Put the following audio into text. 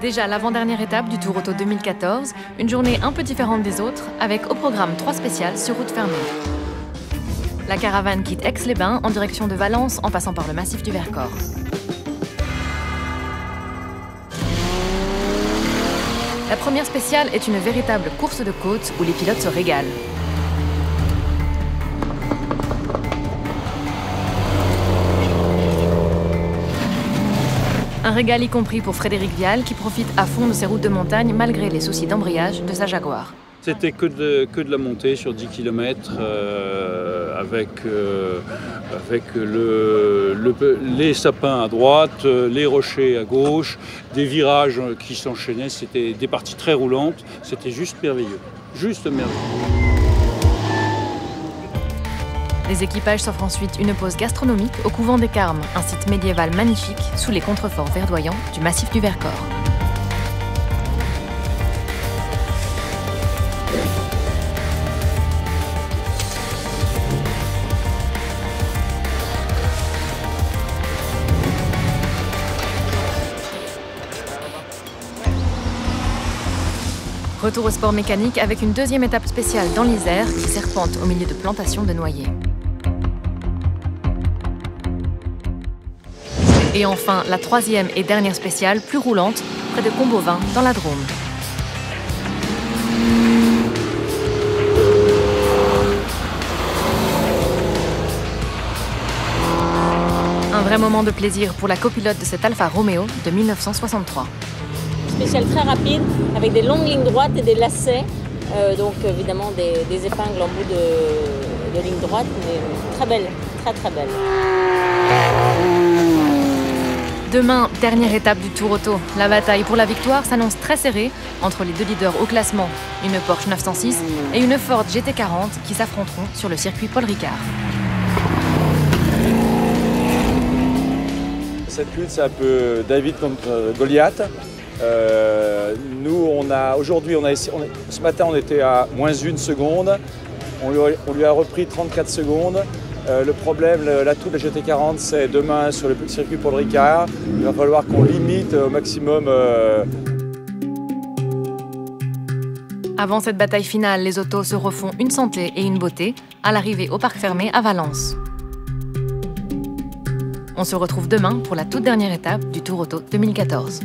déjà l'avant-dernière étape du Tour Auto 2014, une journée un peu différente des autres, avec au programme 3 spéciales sur route fermée. La caravane quitte Aix-les-Bains en direction de Valence en passant par le massif du Vercors. La première spéciale est une véritable course de côte où les pilotes se régalent. Un régal y compris pour Frédéric Vial qui profite à fond de ses routes de montagne malgré les soucis d'embrayage de sa Jaguar. C'était que de la montée sur 10 km avec les sapins à droite, les rochers à gauche, des virages qui s'enchaînaient. C'était des parties très roulantes. C'était juste merveilleux. Juste merveilleux. Les équipages s'offrent ensuite une pause gastronomique au couvent des Carmes, un site médiéval magnifique sous les contreforts verdoyants du massif du Vercors. Retour au sport mécanique avec une deuxième étape spéciale dans l'Isère qui serpente au milieu de plantations de noyers. Et enfin, la troisième et dernière spéciale, plus roulante, près de Combovin, dans la Drôme. Un vrai moment de plaisir pour la copilote de cette Alfa Romeo de 1963. Spécial très rapide, avec des longues lignes droites et des lacets, donc évidemment des épingles en bout de ligne droite, mais très belle, très très belle. Demain, dernière étape du Tour Auto. La bataille pour la victoire s'annonce très serrée entre les deux leaders au classement, une Porsche 906 et une Ford GT40 qui s'affronteront sur le circuit Paul Ricard. Cette lutte, c'est un peu David contre Goliath. Nous, ce matin, on était à moins 1 seconde. On lui a repris 34 secondes. Le problème, l'atout de la GT40, c'est demain sur le circuit Paul Ricard. Il va falloir qu'on limite au maximum. Avant cette bataille finale, les autos se refont une santé et une beauté à l'arrivée au parc fermé à Valence. On se retrouve demain pour la toute dernière étape du Tour Auto 2014.